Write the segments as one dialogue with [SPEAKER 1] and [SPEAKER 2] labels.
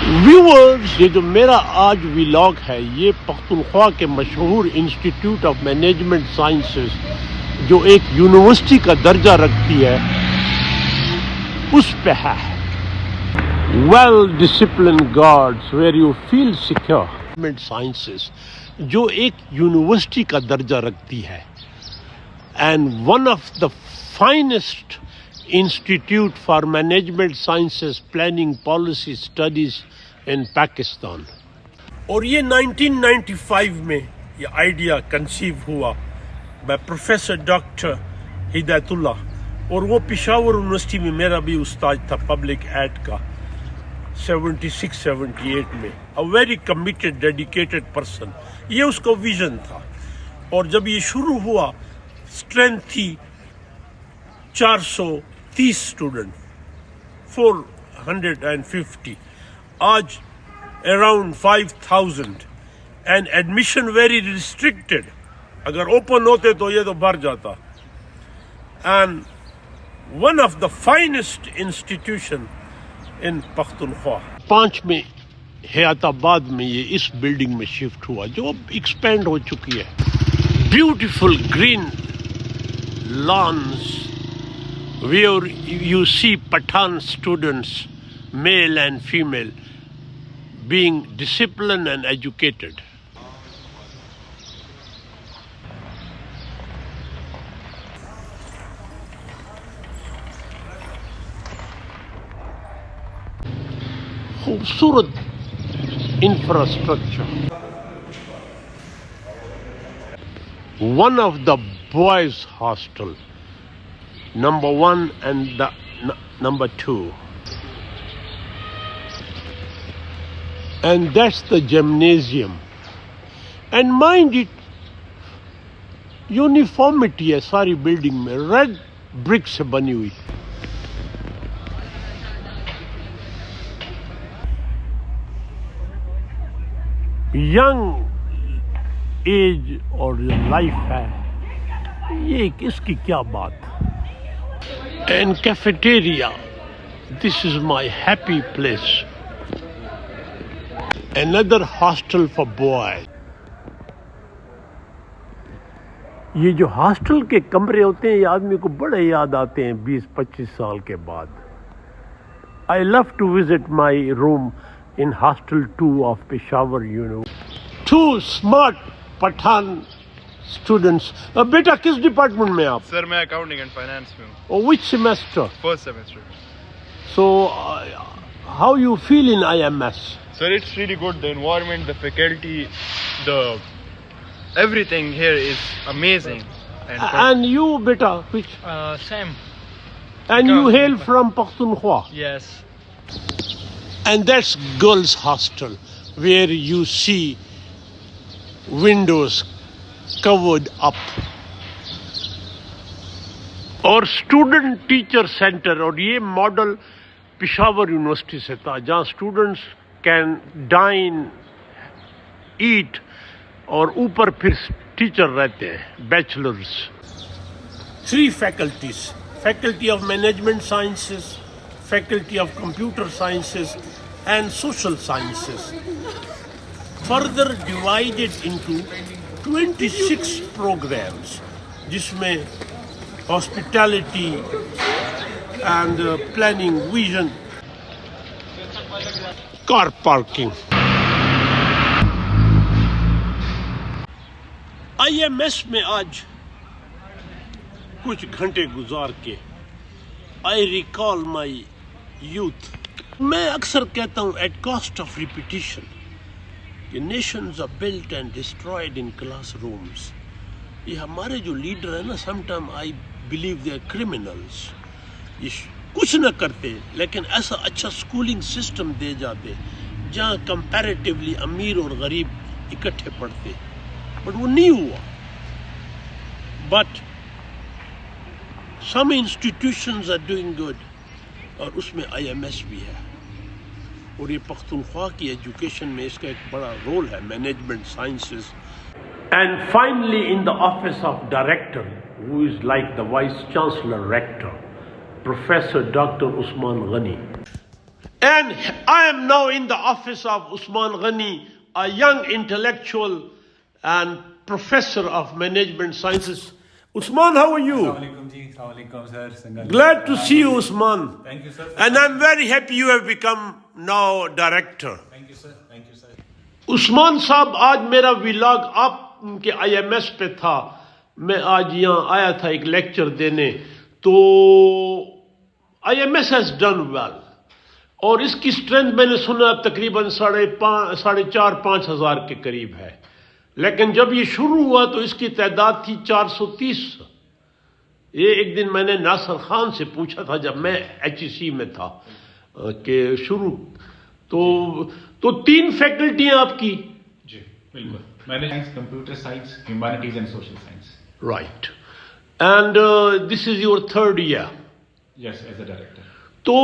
[SPEAKER 1] Viewers, ये जो मेरा आज व्लॉग है ये पख्तूनख्वा के मशहूर इंस्टीट्यूट ऑफ मैनेजमेंट साइंसेस जो एक यूनिवर्सिटी का दर्जा रखती है उस पे है। Well discipline guards where you feel secure. Management sciences जो एक यूनिवर्सिटी का दर्जा रखती है and one of the finest institute for management sciences planning policy studies in Pakistan. और ये 1995 में ये आइडिया कंसीव हुआ बाय प्रोफेसर डॉक्टर हिदायतुल्लाह और वो पेशावर यूनिवर्सिटी में मेरा भी उस्ताद था पब्लिक एड का 76-78 में। A very committed dedicated person, ये उसका विजन था। और जब ये शुरू हुआ स्ट्रेंथ थी 430 स्टूडेंट, 450, आज around 5000 and admission very restricted. अगर ओपन होते तो ये तो भर जाता। And one of the finest institution इन पख्तूनख्वा। 5 में हयाताबाद में ये इस बिल्डिंग में शिफ्ट हुआ जो अब एक्सपेंड हो चुकी है। Beautiful green lawns where you see Pathan students, male and female, being disciplined and educated. खूबसूरत infrastructure. One of the boys' hostel. Number 1 and number 2, and that's the gymnasium. And mind it, uniformity है सारी building में, red brick से बनी हुई। Young age और जो life है ये किसकी क्या बात। And cafeteria, this is my happy place. Another hostel for boys. ये जो हॉस्टल के कमरे होते हैं ये आदमी को बड़े याद आते हैं 20-25 साल के बाद। I love to visit my room in hostel 2 of Peshawar University. 2 smart Pathan students. बेटा किस डिपार्टमेंट में आप?
[SPEAKER 2] सर मैं अकाउंटिंग एंड फाइनेंस में हूँ।
[SPEAKER 1] Which semester?
[SPEAKER 2] First semester.
[SPEAKER 1] So how you feel in IMS?
[SPEAKER 2] Sir it's really good, the environment, the faculty, the everything here is amazing.
[SPEAKER 1] And you बेटा which?
[SPEAKER 3] Same.
[SPEAKER 1] And you hail from Pakhtunkhwa?
[SPEAKER 3] Yes.
[SPEAKER 1] And that's girls hostel where you see windows covered up. और student teacher centre, और ये model Peshawar university से था जहाँ students can dine, ईट और ऊपर फिर टीचर रहते हैं, bachelors. 3 faculties, faculty of management sciences, faculty of computer sciences and social sciences, further divided into 26 programs जिसमें hospitality and planning, vision, car parking. IMS में आज कुछ घंटे गुजार के आई रिकॉल माई यूथ। मैं अक्सर कहता हूँ at cost of repetition, nations are built and destroyed in classrooms. ये हमारे जो लीडर है ना, sometime I believe they are criminals. ये कुछ न करते लेकिन ऐसा अच्छा स्कूलिंग सिस्टम दे जाते जहाँ कंपैरेटिवली अमीर और गरीब इकट्ठे पढ़ते, बट वो नहीं हुआ। But some institutions are doing good, और उसमें IMS भी है। और ये पख्तूनख्वा की एजुकेशन में इसका एक बड़ा रोल है, management sciences. And finally in the office of director, who is like the vice chancellor rector, professor doctor Usman Ghani. And I am now in the office of Usman Ghani, a young intellectual and professor of management sciences. Usman, how are you?
[SPEAKER 3] Assalamualaikum ji. Assalamualaikum sir. Sangal.
[SPEAKER 1] Glad to see you, Usman.
[SPEAKER 3] Thank you sir.
[SPEAKER 1] And I'm very happy you have become now director.
[SPEAKER 3] Thank you sir. Thank you sir.
[SPEAKER 1] Usman साहब, आज मेरा vlog आपके IMS पे था। मैं आज यहाँ आया था एक लेक्चर देने, तो IMS हैज डन वेल, और इसकी स्ट्रेंथ मैंने सुना तकरीबन 4,500 हजार के करीब है। लेकिन जब ये शुरू हुआ तो इसकी तादाद थी 430। ये एक दिन मैंने नासिर खान से पूछा था जब मैं HEC में था कि शुरू तो 3 फैकल्टियां आपकी।
[SPEAKER 3] जी बिल्कुल। Management, computer science, humanities and social science.
[SPEAKER 1] Right. And this is your 3rd year?
[SPEAKER 3] Yes, as a director.
[SPEAKER 1] तो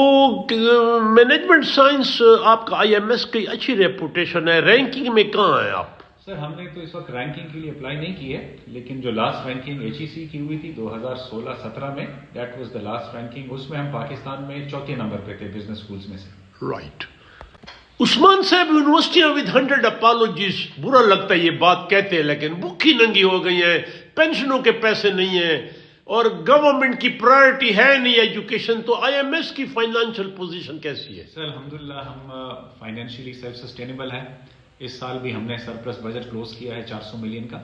[SPEAKER 1] मैनेजमेंट साइंस आपका IMS की अच्छी रेपुटेशन है, रैंकिंग में कहाँ है आप?
[SPEAKER 3] सर हमने तो इस वक्त रैंकिंग के लिए अप्लाई नहीं की है, लेकिन जो लास्ट रैंकिंग HEC की हुई थी 2016-17 में, that was the last ranking. उसमें हम पाकिस्तान में 4थे नंबर पे थे बिजनेस स्कूल्स में से।
[SPEAKER 1] राइट। उस्मान साहब, यूनिवर्सिटी विद 100 अपॉलॉजीज, बुरा लगता है ये बात कहते हैं, लेकिन भूखी नंगी हो गई है, पेंशनों के पैसे नहीं है और गवर्नमेंट की प्रायोरिटी है नहीं एजुकेशन, तो IMS की फाइनेंशियल पोजीशन कैसी है?
[SPEAKER 3] सर अल्हम्दुलिल्लाह हम फाइनेंशियली सेल्फ सस्टेनेबल है। इस साल भी हमने सरप्लस बजट क्लोज किया है 400 मिलियन का।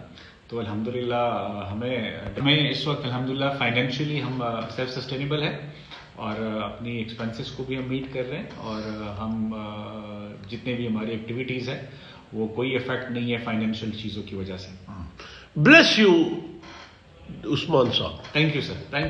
[SPEAKER 3] तो अल्हम्दुलिल्लाह हमें इस वक्त अल्हम्दुलिल्लाह फाइनेंशियली हम सेल्फ सस्टेनेबल है और अपनी एक्सपेंसेस को भी हम मीट कर रहे हैं, और हम जितने भी हमारी एक्टिविटीज़ है वो कोई इफेक्ट नहीं है फाइनेंशियल चीज़ों की वजह से।
[SPEAKER 1] ब्लेस यू उस्मान साहब।
[SPEAKER 3] Thank you sir. थैंक